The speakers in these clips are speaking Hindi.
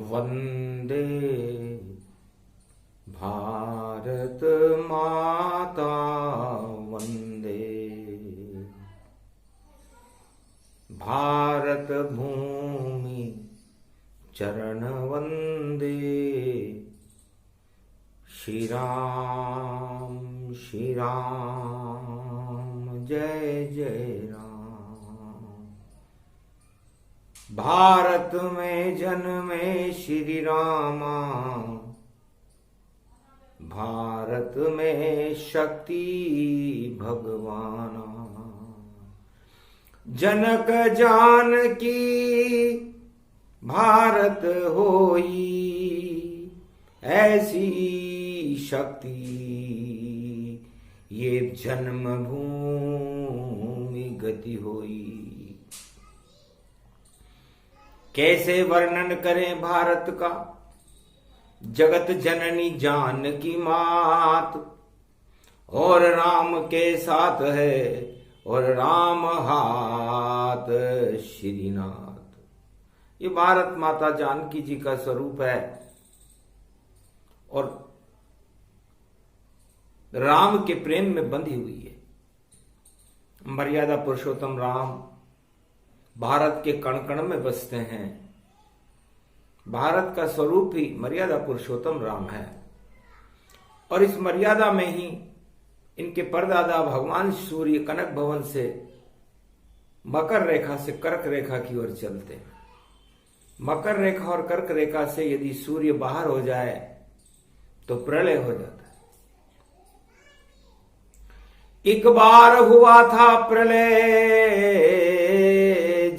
वंदे भारत माता वंदे भारत भूमि चरण वंदे श्री राम जय जय राम। भारत में जन्मे श्री रामा, भारत में शक्ति भगवाना। जनक जानकी भारत होई, ऐसी शक्ति ये जन्म भूमि गति होई। कैसे वर्णन करें भारत का, जगत जननी जानकी मात, और राम के साथ है और राम हाथ श्रीनाथ। ये भारत माता जानकी जी का स्वरूप है और राम के प्रेम में बंधी हुई है। मर्यादा पुरुषोत्तम राम भारत के कण कण में बसते हैं। भारत का स्वरूप ही मर्यादा पुरुषोत्तम राम है और इस मर्यादा में ही इनके परदादा भगवान सूर्य कनक भवन से मकर रेखा से कर्क रेखा की ओर चलते हैं। मकर रेखा और कर्क रेखा से यदि सूर्य बाहर हो जाए तो प्रलय हो जाता है। एक बार हुआ था प्रलय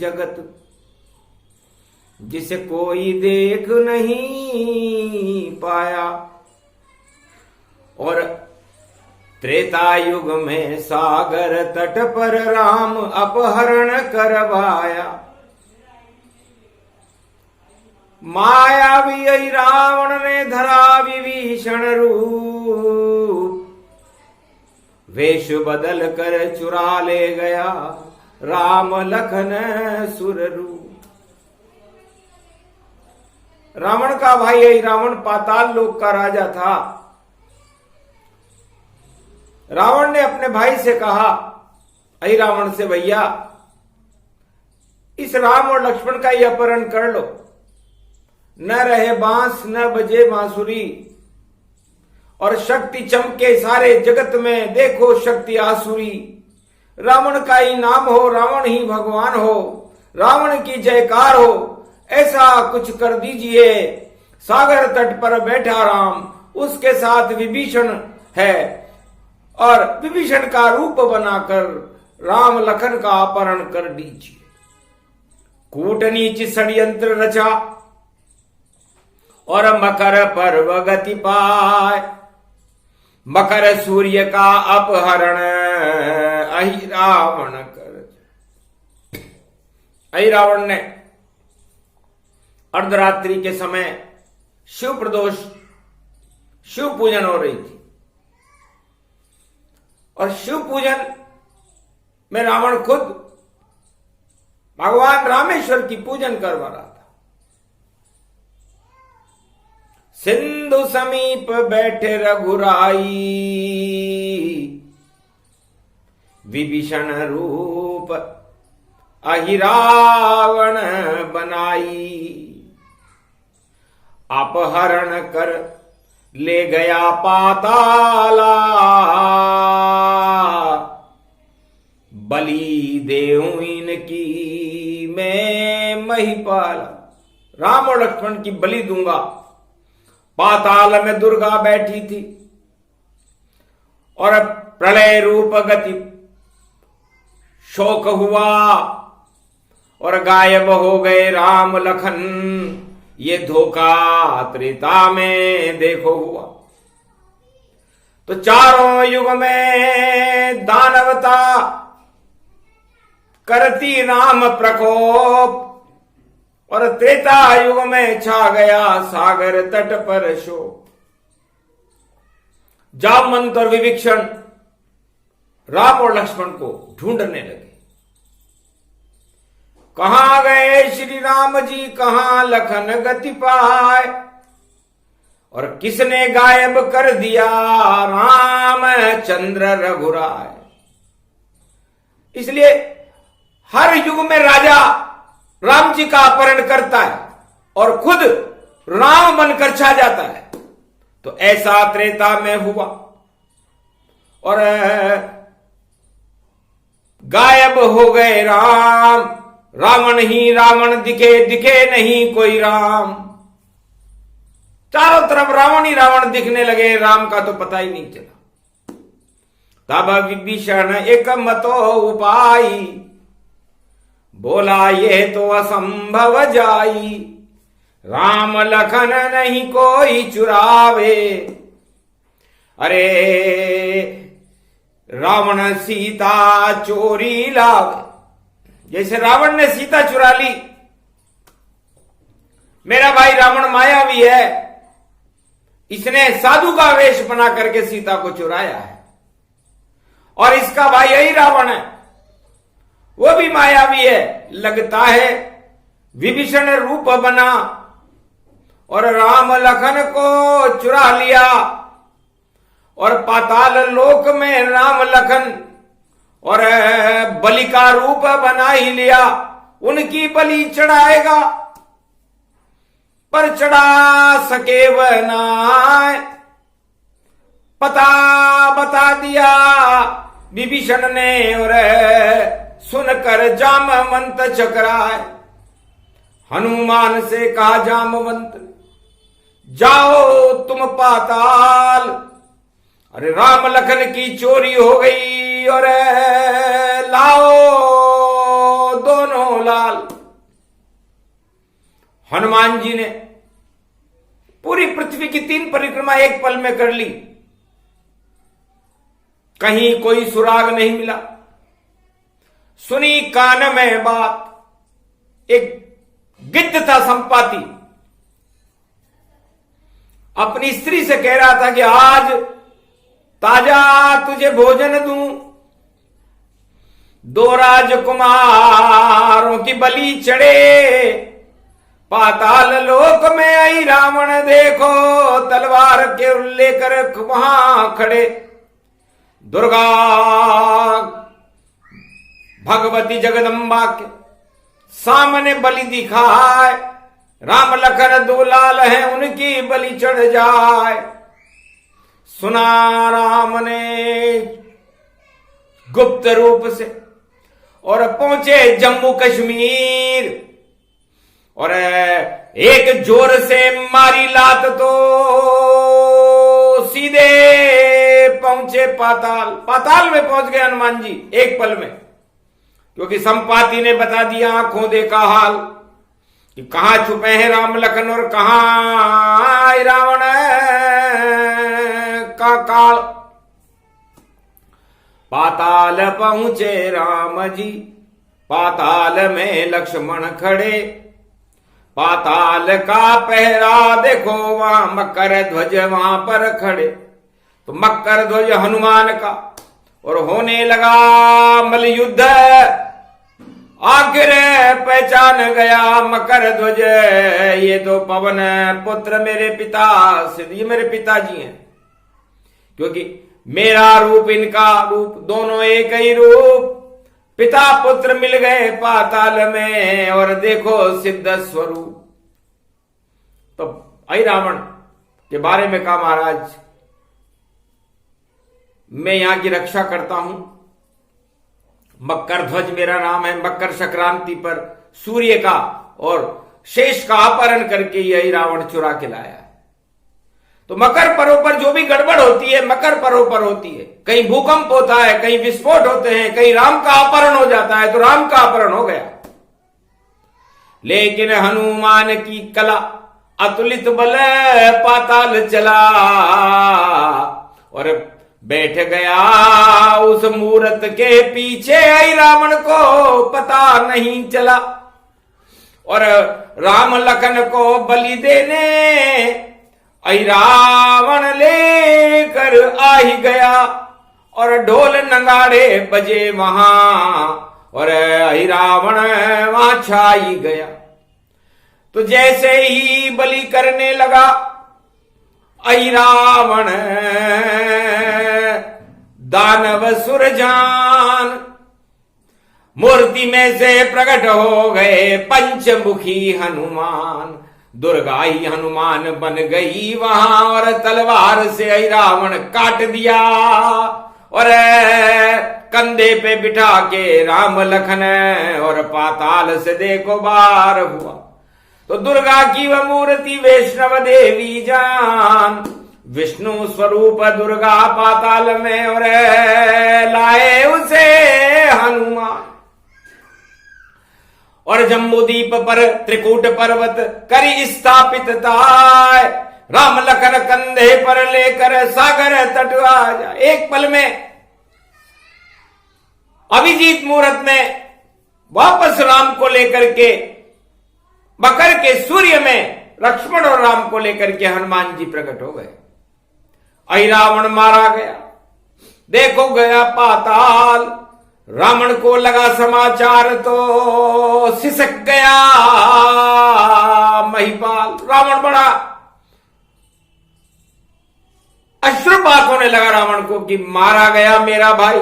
जगत, जिसे कोई देख नहीं पाया, और त्रेता युग में सागर तट पर राम अपहरण करवाया। मायावी रावण ने धरा विभीषण रूप, वेश बदल कर चुरा ले गया राम लखन सुर रूप। रावण का भाई रावण पाताल लोक का राजा था। रावण ने अपने भाई से कहा, अहि रावण से, भैया इस राम और लक्ष्मण का ही अपहरण कर लो, न रहे बांस न बजे बांसुरी, और शक्ति चमके सारे जगत में, देखो शक्ति आसुरी। रावण का ही नाम हो, रावण ही भगवान हो, रावण की जयकार हो, ऐसा कुछ कर दीजिए। सागर तट पर बैठा राम, उसके साथ विभीषण है, और विभीषण का रूप बनाकर राम लखन का अपहरण कर दीजिए। कूटनीच षड्यंत्र रचा और मकर पर्व गति पाए, मकर सूर्य का अपहरण अहि रावण कर। अहि रावण ने अर्धरात्रि के समय शिव प्रदोष शिव पूजन हो रही थी, और शिव पूजन में रावण खुद भगवान रामेश्वर की पूजन करवा रहा था। सिंधु समीप बैठे रघुराई, विभीषण रूप अहि रावण बनाई। अपहरण कर ले गया पाताला, बलि देऊं इनकी मैं महिपाला। राम और लक्ष्मण की बलि दूंगा। पाताल में दुर्गा बैठी थी और प्रलय रूप गति शोक हुआ और गायब हो गए राम लखन। ये धोखा त्रेता में देखो हुआ। तो चारों युग में दानवता करती राम प्रकोप, और त्रेता युग में छा गया सागर तट पर शोक। जामवंत और विभीषण राम और लक्ष्मण को ढूंढने लगे। कहां गए श्री राम जी, कहां लखन गति पाए, और किसने गायब कर दिया राम चंद्र रघुराय। इसलिए हर युग में राजा राम जी का अपहरण करता है और खुद राम बनकर छा जाता है। तो ऐसा त्रेता में हुआ और गायब हो गए राम, रावण ही रावण दिखे, दिखे नहीं कोई राम। चारों तरफ रावण ही रावण दिखने लगे, राम का तो पता ही नहीं चला। तब विभीषण एक मतो उपाय, बोला ये तो असंभव जाई, राम लखन नहीं कोई चुरावे। अरे रावण सीता चोरी लावे, जैसे रावण ने सीता चुरा ली। मेरा भाई रावण मायावी है, इसने साधु का वेश बना करके सीता को चुराया है, और इसका भाई यही रावण है, वो भी मायावी है। लगता है विभीषण रूप बना और राम लखन को चुरा लिया, और पाताल लोक में राम लखन और बलि का रूप बना ही लिया। उनकी बलि चढ़ाएगा पर चढ़ा सके वह नाय, पता बता दिया विभीषण ने और सुनकर जामवंत चकराए। हनुमान से कहा जामवंत, जाओ तुम पाताल, अरे राम लखन की चोरी हो गई और लाओ दोनों लाल। हनुमान जी ने पूरी पृथ्वी की 3 परिक्रमा एक पल में कर ली, कहीं कोई सुराग नहीं मिला। सुनी कान में बात, एक गिद्ध था संपाति, अपनी स्त्री से कह रहा था कि आज ताजा तुझे भोजन दूं, 2 राजकुमारों की बलि चढ़े, पाताल लोक में आई रावण देखो, तलवार के लेकर वहां खड़े। दुर्गा भगवती जगदम्बा के सामने बलि दिखाए, राम लखन 2 लाल हैं उनकी बलि चढ़ जाए। सुना राम ने गुप्त रूप से और पहुंचे जम्मू कश्मीर, और एक जोर से मारी लात तो सीधे पहुंचे पाताल। पाताल में पहुंच गए हनुमान जी एक पल में, क्योंकि संपाति ने बता दिया आंखों देखा हाल कि कहां छुपे हैं राम लखन और कहां रावण का काल। पाताल पहुंचे राम जी, पाताल में लक्ष्मण खड़े, पाताल का पहरा देखो वहां मकर ध्वज वहां पर खड़े। तो मकर ध्वज हनुमान का और होने लगा मल युद्ध, आखिर पहचान गया मकर ध्वज, ये तो पवन पुत्र मेरे पिता से, ये मेरे पिताजी हैं, क्योंकि मेरा रूप इनका रूप दोनों एक ही रूप, पिता पुत्र मिल गए पाताल में और देखो सिद्ध स्वरूप। तो आई रावण के बारे में कहा महाराज मैं यहां की रक्षा करता हूं, मकर ध्वज मेरा नाम है, मकर संक्रांति पर सूर्य का और शेष का अपहरण करके यही रावण चुरा के लाया है। तो मकर पर्व पर जो भी गड़बड़ होती है मकर पर्व पर होती है, कहीं भूकंप होता है, कहीं विस्फोट होते हैं, कहीं राम का अपहरण हो जाता है, तो राम का अपहरण हो गया। लेकिन हनुमान की कला अतुलित बल पाताल चला और बैठ गया उस मूरत के पीछे, आई रावण को पता नहीं चला। और राम लखन को बलि देने आई रावण लेकर आ ही गया, और ढोल नगाड़े बजे वहां और अहि रावण वहां छाई गया। तो जैसे ही बलि करने लगा अहि रावण दानव सुरजान, मूर्ति में से प्रकट हो गए पंचमुखी हनुमान। दुर्गा ही हनुमान बन गई वहां और तलवार से अहि रावण काट दिया और कंधे पे बिठा के राम लखन और पाताल से देखो बार हुआ। तो दुर्गा की वह मूर्ति वैष्णव देवी जान, विष्णु स्वरूप दुर्गा पाताल में और लाए उसे हनुमान। और जम्बूद्वीप पर त्रिकूट पर्वत करी स्थापित ताय, राम लखन कंधे पर लेकर सागर तट आ जाए। एक पल में अभिजीत मुहूर्त में वापस राम को लेकर के मकर के सूर्य में लक्ष्मण और राम को लेकर के हनुमान जी प्रकट हो गए। अहि रावण मारा गया, देखो गया पाताल। रावण को लगा समाचार तो सिसक गया महिपाल। रावण बड़ा अश्रुपात होने लगा रावण को कि मारा गया मेरा भाई,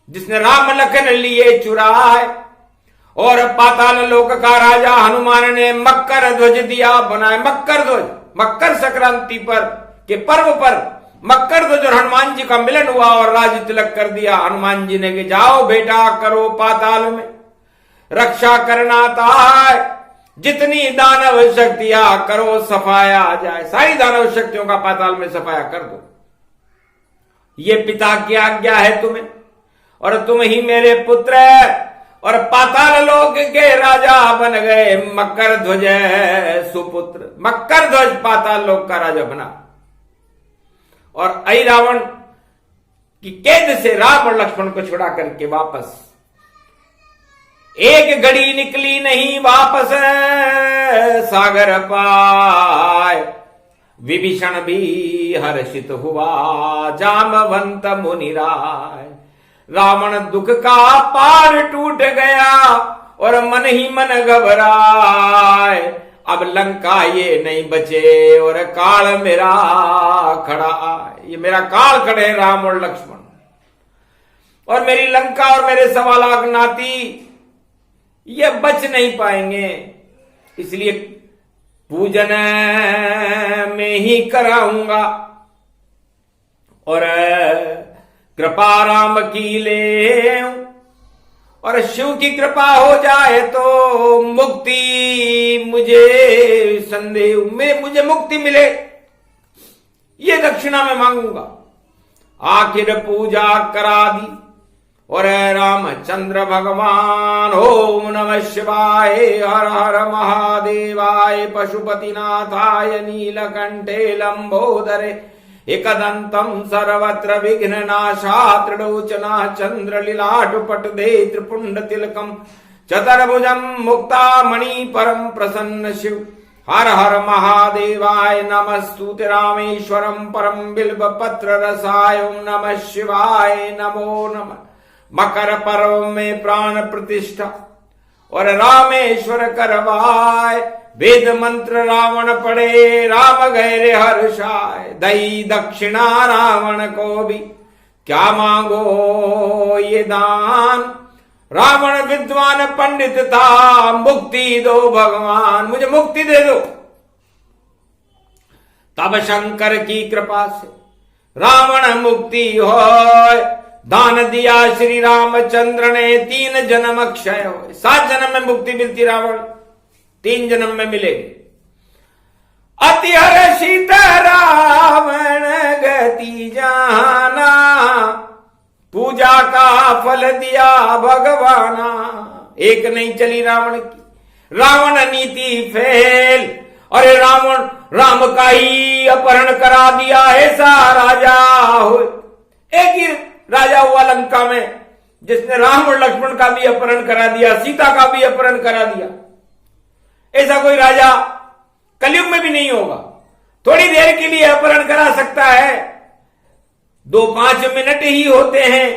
जिसने राम लखन लिए चुराए। और पाताल लोक का राजा हनुमान ने मकर ध्वज दिया बनाए। मकर ध्वज, मकर संक्रांति पर के पर्व पर मकर ध्वज और हनुमान जी का मिलन हुआ और राज तिलक कर दिया हनुमान जी ने कि जाओ बेटा करो पाताल में रक्षा करना था, जितनी दानव शक्तियां करो सफाया आ जाए। सारी दानव शक्तियों का पाताल में सफाया कर दो, ये पिता की आज्ञा है तुम्हें और तुम ही मेरे पुत्र है। और पाताल लोक के राजा बन गए मकर ध्वज सुपुत्र। मकर ध्वज पाताल लोक का राजा बना। और अहि रावण की कैद से राम और लक्ष्मण को छुड़ा करके वापस एक घड़ी निकली नहीं वापस सागर पाए। विभीषण भी हर्षित हुआ जामवंत मुनिराय। रावण दुख का पार टूट गया और मन ही मन घबराए। अब लंका ये नहीं बचे और काल मेरा खड़ा आए। ये मेरा काल खड़े राम और लक्ष्मण और मेरी लंका और मेरे 1.25 लाख नाती ये बच नहीं पाएंगे। इसलिए पूजन में ही कराऊंगा और कृपा राम की ले और शिव की कृपा हो जाए तो मुक्ति मुझे संदेह में मुझे मुक्ति मिले, ये दक्षिणा में मांगूंगा। आखिर पूजा करा दी और रामचंद्र भगवान ओम नमः शिवाय हर हर महादेवाय पशुपतिनाथाय नीलकंठे लंबोदरे एकदंतम सर्वत्र विघ्ननाशा त्रिलोचना चंद्रलीलाटपटदे त्रिपुंड तिलकम चतुर्भुजम मुक्ता मणि परम प्रसन्न शिव हर हर महादेवाय नमस्तुते रामेश्वरम परम बिल्व पत्र रसाय ओम नमः शिवाय नमो नमः। मकर पर्व में प्राण प्रतिष्ठा और रामेश्वर करवाय। वेद मंत्र रावण पढ़े राम गए हर्षाय। दई दक्षिणा रावण को भी क्या मांगो ये दान। रावण विद्वान पंडित था मुक्ति दो भगवान, मुझे मुक्ति दे दो। तब शंकर की कृपा से रावण मुक्ति होय। दान दिया श्री रामचंद्र ने 3 जन्म अक्षय हो। 7 जन्म में मुक्ति मिलती रावण 3 जन्म में मिलेगी। अति हर्षित रावण गति जाना, पूजा का फल दिया भगवाना। एक नहीं चली रावण की, रावण नीति फेल। अरे रावण राम का ही अपहरण करा दिया ऐसा राजा हो। एक ही राजा हुआ लंका में जिसने राम और लक्ष्मण का भी अपहरण करा दिया, सीता का भी अपहरण करा दिया। ऐसा कोई राजा कलयुग में भी नहीं होगा। थोड़ी देर के लिए अपहरण करा सकता है, 2-5 मिनट ही होते हैं।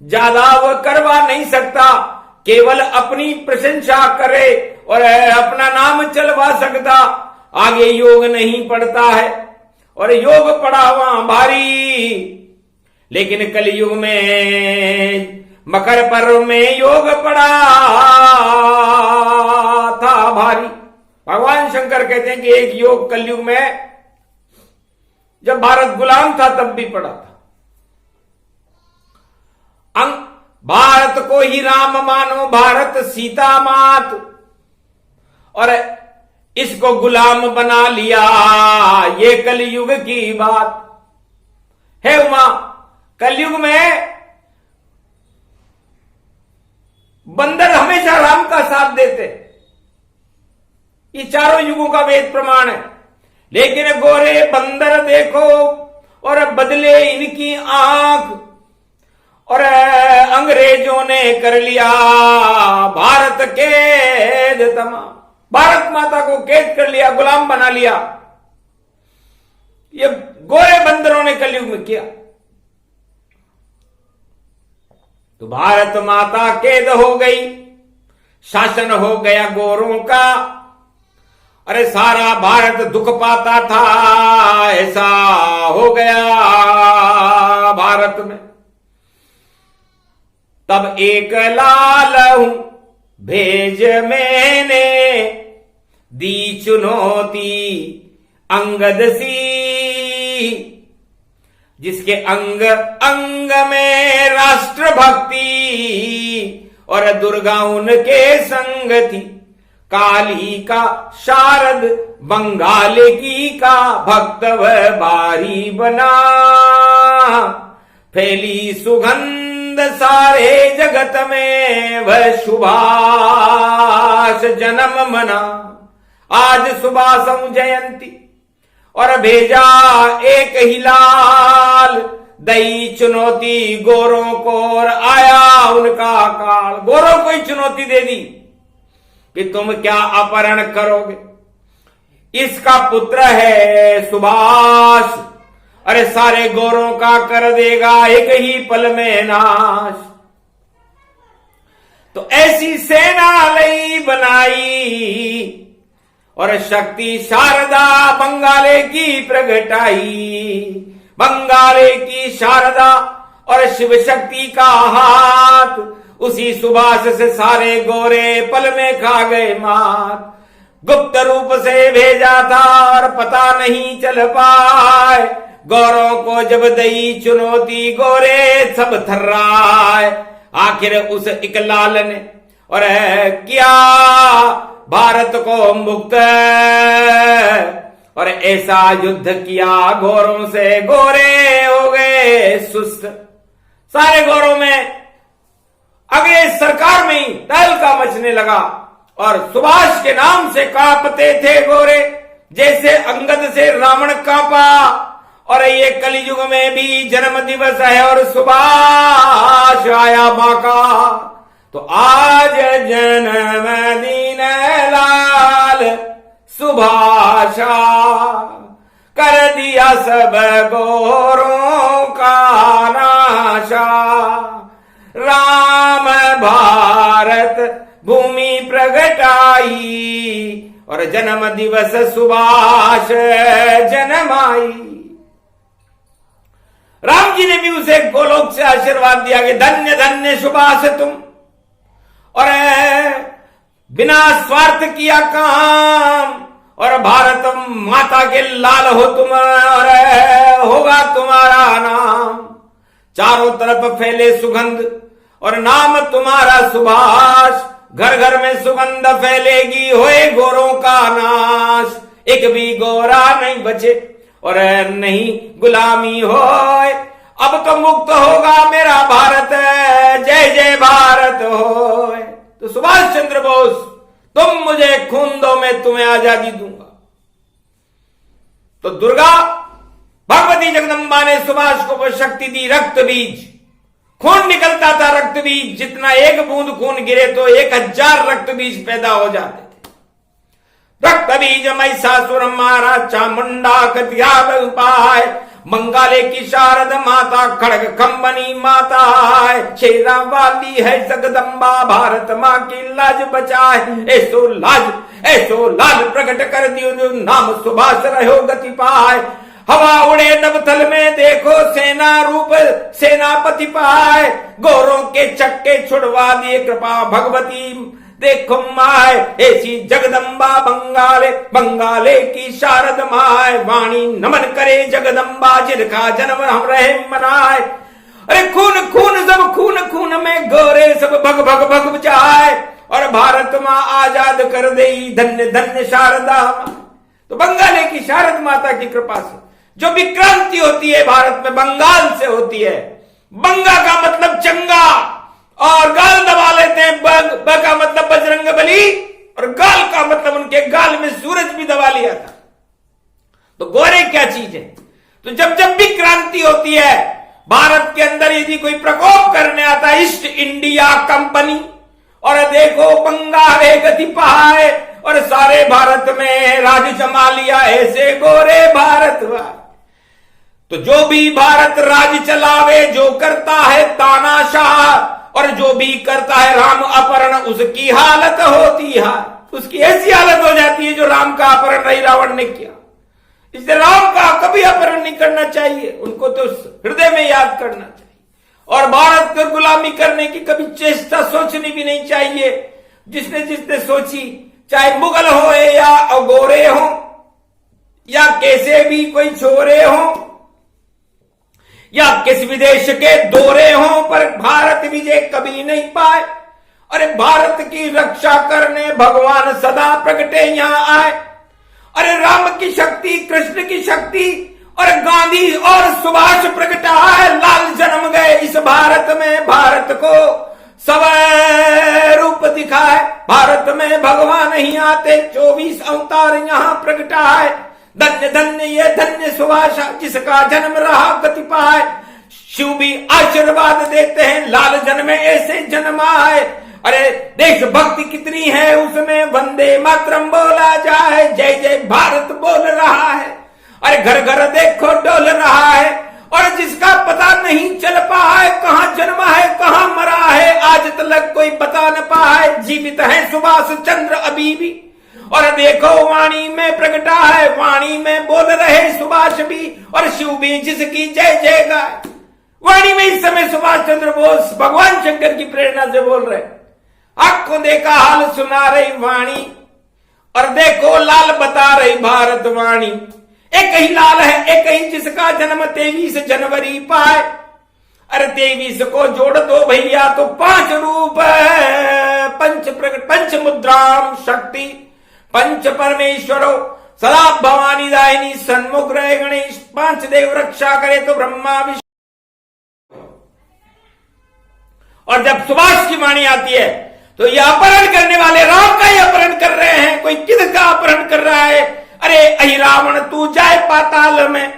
ज्यादा वह करवा नहीं सकता, केवल अपनी प्रशंसा करे और अपना नाम चलवा सकता, आगे योग नहीं पड़ता है और योग पड़ा वहां भारी। लेकिन कलयुग में मकर पर्व में योग पड़ा था भारी। भगवान शंकर कहते हैं कि एक योग कलयुग में जब भारत गुलाम था तब भी पड़ा था। भारत को ही राम मानो, भारत सीता मात, और इसको गुलाम बना लिया, ये कलयुग की बात है। उमा, कलयुग में बंदर हमेशा राम का साथ देते, ये चारों युगों का वेद प्रमाण है। लेकिन गोरे बंदर देखो और बदले इनकी आंख, और अंग्रेजों ने कर लिया भारत कैद तमाम, भारत माता को कैद कर लिया, गुलाम बना लिया। ये गोरे बंदरों ने कलयुग में किया। तो भारत माता कैद हो गई, शासन हो गया गोरों का। अरे सारा भारत दुख पाता था, ऐसा हो गया भारत में। तब एक लालहू भेज मैंने, दी चुनौती अंगद सी, जिसके अंग अंग में राष्ट्र भक्ति और दुर्गा उनके संग थी। काली का शारद बंगाल की का भक्त वह बारी बना, फैली सुगंध सारे जगत में वह सुभाष जन्म मना। आज सुभाषम जयंती और भेजा एक ही लाल, दई चुनौती गोरों को और आया उनका काल। गोरों को ही चुनौती दे दी कि तुम क्या अपहरण करोगे, इसका पुत्र है सुभाष, अरे सारे गोरों का कर देगा एक ही पल में नाश। तो ऐसी सेना लई बनाई और शक्ति शारदा बंगाले की प्रगटाई। बंगाले की शारदा और शिव शक्ति का हाथ, उसी सुभाष से सारे गोरे पल में खा गए मात। गुप्त रूप से भेजा था और पता नहीं चल पाए, गोरों को जब दई चुनौती गोरे सब थर्राए। आखिर उस इकलाल ने और किया भारत को मुक्त, और ऐसा युद्ध किया गोरों से गोरे हो गए सुस्त। सारे गोरों में अगले सरकार में ही तहलका मचने लगा और सुभाष के नाम से कांपते थे गोरे, जैसे अंगद से रावण कांपा। और ये कलयुग में भी जन्म दिवस है और सुभाष आया मां का। तो आज जन्मदिन लाल सुभाषा, कर दिया सब गोरों का नाशा। राम भारत भूमि प्रगटाई और जन्म दिवस सुभाष जन्माई। राम जी ने भी उसे गोलोक से आशीर्वाद दिया कि धन्य धन्य सुभाष तुम, और बिना स्वार्थ किया काम, और भारत माता के लाल हो तुम, और होगा तुम्हारा नाम। चारों तरफ फैले सुगंध और नाम तुम्हारा सुभाष, घर घर में सुगंध फैलेगी होए गोरों का नाश। एक भी गोरा नहीं बचे और नहीं गुलामी होए, अब तो मुक्त होगा मेरा भारत, जय जय भारत होए। तो सुभाष चंद्र बोस, तुम मुझे खून दो मैं तुम्हें आजादी दूंगा। तो दुर्गा भगवती जगदम्बा ने सुभाष को वो शक्ति दी, रक्त बीज। खून निकलता था रक्त बीज, जितना एक बूंद खून गिरे तो 1000 रक्त बीज पैदा हो जाते थे। रक्त बीज महिषासुर मारा, चामुंडा कतिया उपाय, बंगाले की शारद माता खड़ग खंबनी माता है, शेरा वाली है जगदम्बा, भारत माँ की लाज बचाए, ऐसो लाज प्रकट कर दियो, नाम सुभाष रहो गति पाए, हवा उड़े नवथल में देखो सेना रूप सेनापति पाए, गोरों के चक्के छुड़वा दिए कृपा भगवती देखो माय, ऐसी जगदम्बा बंगाले की शारद माय, वाणी नमन करे जगदम्बा, जिनका जन्म हम रहे मनाए, अरे खून खून सब खून में गोरे सब भग भग भग जाए, और भारत माँ आजाद कर दे धन्य धन्य शारदा। तो बंगाले की शारद माता की कृपा से जो विक्रांति होती है भारत में बंगाल से होती है। बंगा का मतलब चंगा, और गाल दबा लेते हैं, ब का मतलब बजरंग बली, और गाल का मतलब उनके गाल में सूरज भी दबा लिया था। तो गोरे क्या चीज है? तो जब जब भी क्रांति होती है भारत के अंदर, यदि कोई प्रकोप करने आता है ईस्ट इंडिया कंपनी, और देखो बंगाले गति पाए, और सारे भारत में राज जमा लिया ऐसे गोरे भारतवासी। तो जो भी भारत राज चलावे, जो करता है तानाशाह, और जो भी करता है राम अपहरण, उसकी हालत होती है, उसकी ऐसी हालत हो जाती है जो राम का अपहरण नहीं रावण ने किया। इसलिए राम का कभी अपहरण नहीं करना चाहिए, उनको तो हृदय में याद करना चाहिए, और भारत को गुलामी करने की कभी चेष्टा सोचनी भी नहीं चाहिए। जिसने सोची, चाहे मुगल हो या गोरे हो या कैसे भी कोई छोरे हो या किस विदेश के दौरे हों, पर भारत विजय कभी नहीं पाए। अरे भारत की रक्षा करने भगवान सदा प्रगटे यहां आए। अरे राम की शक्ति, कृष्ण की शक्ति, और गांधी और सुभाष प्रगटाए, लाल जन्म गए इस भारत में, भारत को सब रूप दिखाए। भारत में भगवान ही आते, 24 अवतार यहां प्रगटाए। धन्य धन्य ये धन्य सुभाष, जिसका जन्म रहा गति पाए। शिव भी आशीर्वाद देते हैं, लाल जन्मे ऐसे जन्म आए। अरे देशभक्ति कितनी है उसमें, वंदे मातरम बोला जाए, जय जय भारत बोल रहा है। अरे घर घर देखो डोल रहा है, और जिसका पता नहीं चल पाए कहां जन्मा है कहां मरा है, आज तक कोई बता न पाए। जीवित है सुभाष चंद्र अभी भी, और देखो वाणी में प्रगटा है, वाणी में बोल रहे सुभाष भी, और शिव भी जिसकी जय जय गाय। वाणी में इस समय सुभाष चंद्र बोस भगवान शंकर की प्रेरणा से बोल रहे। आंखों देखा हाल सुना रही वाणी, और देखो लाल बता रही भारत वाणी। एक ही लाल है, एक ही जिसका जन्म 23 जनवरी पाए। अरे 23 को जोड़ दो भैया तो 5 रूप है, पंच मुद्राम शक्ति, पंच परमेश्वरो सदा भवानी दायिनी, सन्मुख रहे गणेश, 5 देव रक्षा करे तो ब्रह्मा विष्णु। और जब सुभाष की वाणी आती है तो ये अपहरण करने वाले राम का ही अपहरण कर रहे हैं, कोई किसका अपहरण कर रहा है। अरे अहि रावण तू जाए पाताल में,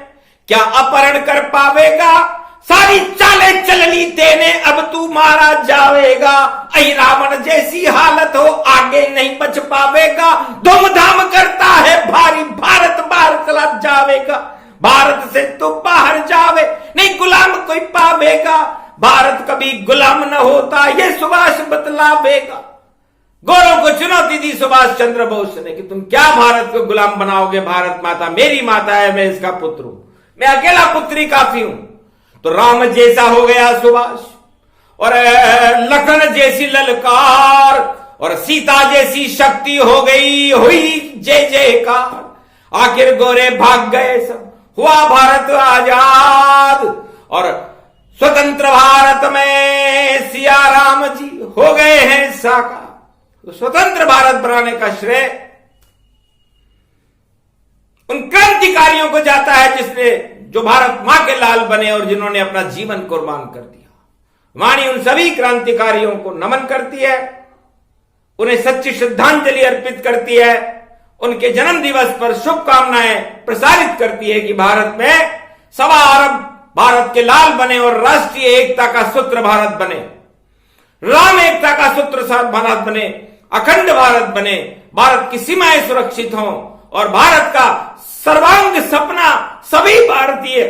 क्या अपहरण कर पावेगा, सारी चालें चल ली तेने, अब तू मारा जावेगा। अहि रावण जैसी हालत हो, आगे नहीं बच पावेगा, धूमधाम करता है भारी, भारत बाहर चला जावेगा। भारत से तू बाहर जावे, नहीं गुलाम कोई पावेगा, भारत कभी गुलाम न होता ये सुभाष बतलावेगा। गोरों को चुनौती दी सुभाष चंद्र बोस ने कि तुम क्या भारत को गुलाम बनाओगे, भारत माता मेरी माता है, मैं इसका पुत्र हूं, मैं अकेला पुत्री काफी हूं। तो राम जैसा हो गया सुभाष, और लखन जैसी ललकार, और सीता जैसी शक्ति हो गई, हुई जय जयकार। आखिर गोरे भाग गए सब, हुआ भारत आजाद, और स्वतंत्र भारत में सिया राम जी हो गए हैं साकार। तो स्वतंत्र भारत बनाने का श्रेय उन क्रांतिकारियों को जाता है जिसने जो भारत मां के लाल बने और जिन्होंने अपना जीवन कुर्बान कर दिया। वाणी उन सभी क्रांतिकारियों को नमन करती है, उन्हें सच्ची श्रद्धांजलि अर्पित करती है, उनके जन्म दिवस पर शुभकामनाएं प्रसारित करती है कि भारत में 1.25 अरब भारत के लाल बने और राष्ट्रीय एकता का सूत्र भारत बने, राम एकता का सूत्र भारत बने, अखंड भारत बने, भारत की सीमाएं सुरक्षित हों और भारत का सर्वांग सपना सभी भारतीय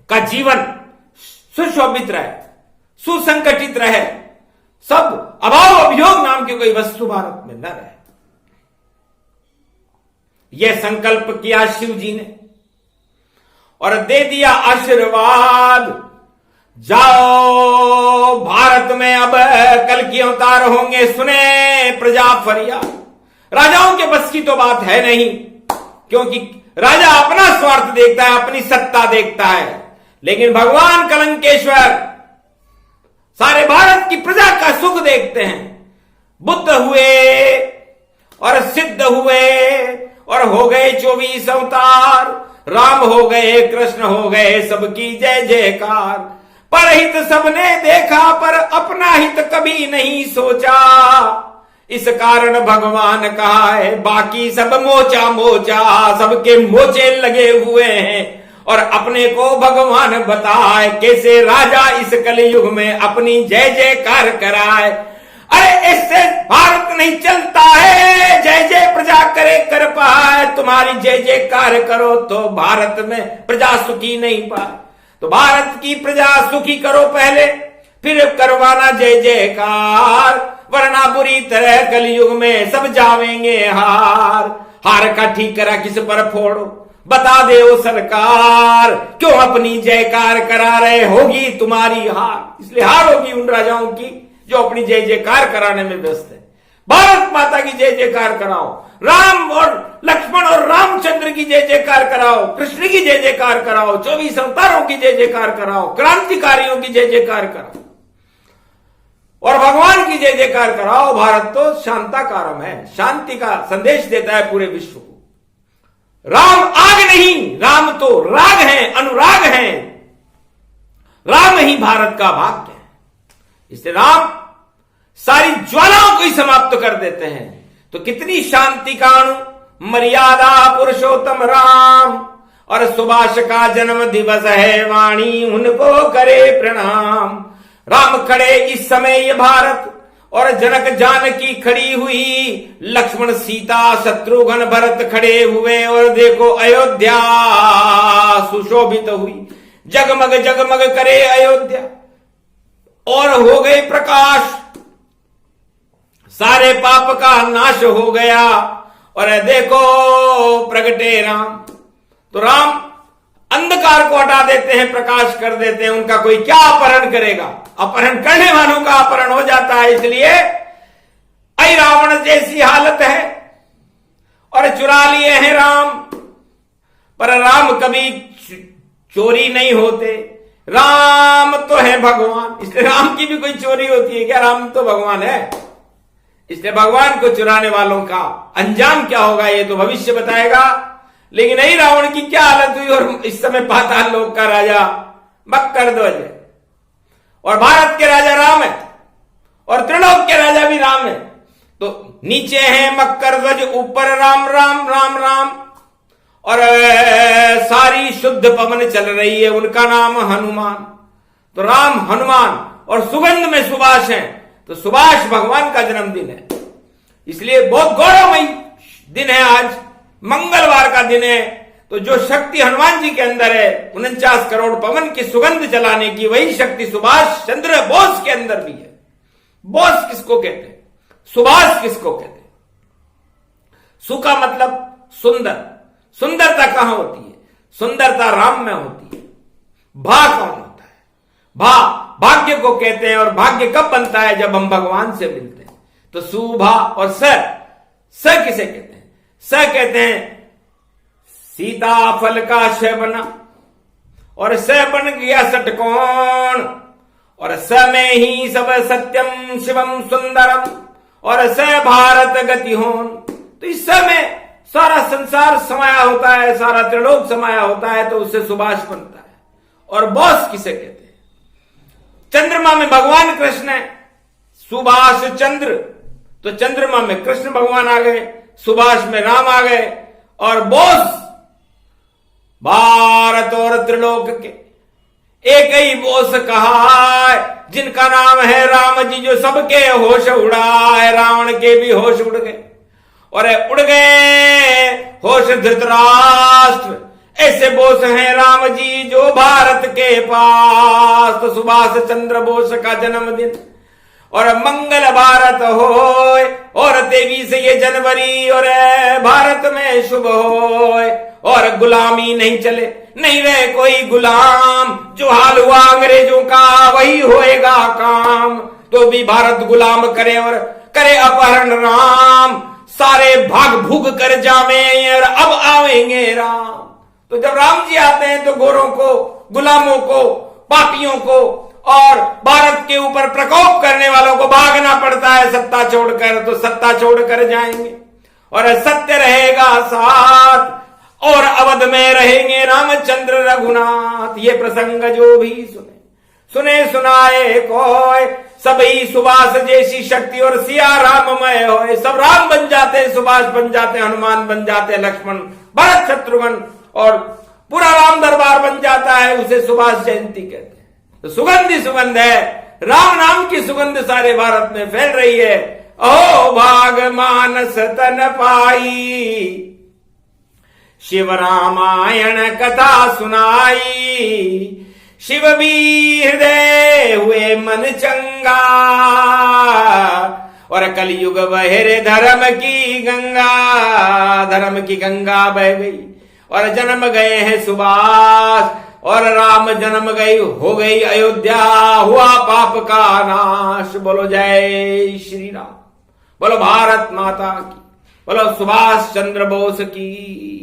का जीवन सुशोभित रहे, सुसंगठित रहे, सब अभाव अभियोग नाम की कोई वस्तु भारत में न रहे। यह संकल्प किया शिव जी ने और दे दिया आशीर्वाद, जाओ भारत में अब कल की अवतार होंगे, सुने प्रजा फरियाद। राजाओं के बस की तो बात है नहीं, क्योंकि राजा अपना स्वार्थ देखता है, अपनी सत्ता देखता है, लेकिन भगवान कलंकेश्वर सारे भारत की प्रजा का सुख देखते हैं। बुद्ध हुए और सिद्ध हुए और हो गए 24 अवतार, राम हो गए, कृष्ण हो गए, सबकी जय जयकार। परहित सबने देखा पर अपना हित कभी नहीं सोचा, इस कारण भगवान कहा है बाकी सब मोचा मोचा, सबके मोचे लगे हुए हैं और अपने को भगवान बताए कैसे राजा इस कलयुग में अपनी जय जयकार कराए। अरे इससे भारत नहीं चलता है, जय जय प्रजा करे कर पाए, तुम्हारी जय जयकार करो तो भारत में प्रजा सुखी नहीं पाए। तो भारत की प्रजा सुखी करो पहले, फिर करवाना जय जयकार, वरना बुरी तरह कलयुग में सब जावेंगे हार। हार का ठीकरा किस पर फोड़ो, बता दे ओ सरकार, क्यों अपनी जयकार करा रहे, होगी तुम्हारी हार। इसलिए हार होगी उन राजाओं की जो अपनी जय जयकार कराने में व्यस्त है। भारत माता की जय जयकार कराओ, राम और लक्ष्मण और रामचंद्र की जय जयकार कराओ, कृष्ण की जय जयकार कराओ, 24 अवतारों की जय जयकार कराओ, क्रांतिकारियों की जय जयकार कराओ और भगवान की जय जयकार कराओ। भारत तो शांताकारम है, शांति का संदेश देता है पूरे विश्व को। राम आग नहीं, राम तो राग है, अनुराग है। राम ही भारत का भाग्य है। इसलिए राम सारी ज्वालाओं को ही समाप्त कर देते हैं। तो कितनी शांति का अणु मर्यादा पुरुषोत्तम राम, और सुभाष का जन्म दिवस है, वाणी उनको करे प्रणाम। राम खड़े इस समय ये भारत और जनक जानकी खड़ी हुई, लक्ष्मण सीता शत्रुघ्न भरत खड़े हुए और देखो अयोध्या सुशोभित हुई। जगमग जगमग करे अयोध्या और हो गए प्रकाश, सारे पाप का नाश हो गया और देखो प्रगटे राम। तो राम अंधकार को हटा देते हैं, प्रकाश कर देते हैं। उनका कोई क्या अपहरण करेगा, अपहरण करने वालों का अपहरण हो जाता है। इसलिए ऐ रावण जैसी हालत है और चुरा लिए हैं राम, पर राम कभी चोरी नहीं होते। राम तो है भगवान, इसलिए राम की भी कोई चोरी होती है क्या? राम तो भगवान है। इसलिए भगवान को चुराने वालों का अंजाम क्या होगा ये तो भविष्य बताएगा। लेकिन नहीं, रावण की क्या हालत हुई और इस समय पाताल लोक का राजा मकरध्वज है और भारत के राजा राम है और त्रिलोक के राजा भी राम है। तो नीचे है मकरध्वज, ऊपर राम राम राम राम और सारी शुद्ध पवन चल रही है, उनका नाम हनुमान। तो राम हनुमान और सुगंध में सुभाष है, तो सुभाष भगवान का जन्मदिन है। इसलिए बहुत गौरवमयी दिन है आज, मंगलवार का दिन है। तो जो शक्ति हनुमान जी के अंदर है 49 करोड़ पवन की सुगंध चलाने की, वही शक्ति सुभाष चंद्र बोस के अंदर भी है। बोस किसको कहते हैं, सुभाष किसको कहते हैं? सु का मतलब सुंदर, सुंदरता कहां होती है? सुंदरता राम में होती है। भा कौन होता है? भा भाग्य को कहते हैं और भाग्य कब बनता है? जब हम भगवान से मिलते हैं। तो सुभा और स किसे कहते हैं? स कहते हैं सीता फल का श बना और स बन गया षटकोण और स में ही सब सत्यम शिवम सुंदरम और स भारत गति होन। तो इस स में सारा संसार समाया होता है, सारा त्रिलोक समाया होता है, तो उससे सुभाष बनता है। और बॉस किसे कहते हैं? चंद्रमा में भगवान कृष्ण है, सुभाष चंद्र, तो चंद्रमा में कृष्ण भगवान आ गए, सुभाष में राम आ गए और बोस भारत और त्रिलोक के एक ही बोस कहा है, जिनका नाम है राम जी, जो सबके होश उड़ाए, रावण के भी होश उड़ गए और उड़ गए होश धृतराष्ट्र। ऐसे बोस हैं राम जी जो भारत के पास। तो सुभाष चंद्र बोस का जन्मदिन और मंगल भारत होए और 23 ये जनवरी और भारत में शुभ होए और गुलामी नहीं चले, नहीं रहे कोई गुलाम। जो हाल हुआ अंग्रेजों का वही होएगा काम। तो भी भारत गुलाम करे और करे अपहरण राम। सारे भाग भूग कर जावे और अब आवेंगे राम। तो जब राम जी आते हैं तो गोरों को, गुलामों को, पापियों को और भारत के ऊपर प्रकोप करने वालों को भागना पड़ता है सत्ता छोड़कर। तो सत्ता छोड़कर जाएंगे और सत्य रहेगा साथ और अवध में रहेंगे रामचंद्र रघुनाथ। ये प्रसंग जो भी सुने सुनाए कोय, सभी सुभाष जैसी शक्ति और सिया राममय होए। सब राम बन जाते, सुभाष बन जाते, हनुमान बन जाते, लक्ष्मण, भरत, शत्रुघ्न और पूरा राम दरबार बन जाता है। उसे सुभाष जयंती कहते हैं। तो सुगंध ही सुगंध है, राम नाम की सुगंध सारे भारत में फैल रही है। ओ भाग मानस तन पाई, शिव रामायण कथा सुनाई। शिव भी हृदय हुए मन चंगा और कलयुग बहरे धर्म की गंगा। धर्म की गंगा बह गई और जन्म गए हैं सुभाष और राम जन्म गई, हो गई अयोध्या, हुआ पाप का नाश। बोलो जय श्री राम, बोलो भारत माता की, बोलो सुभाष चंद्र बोस की।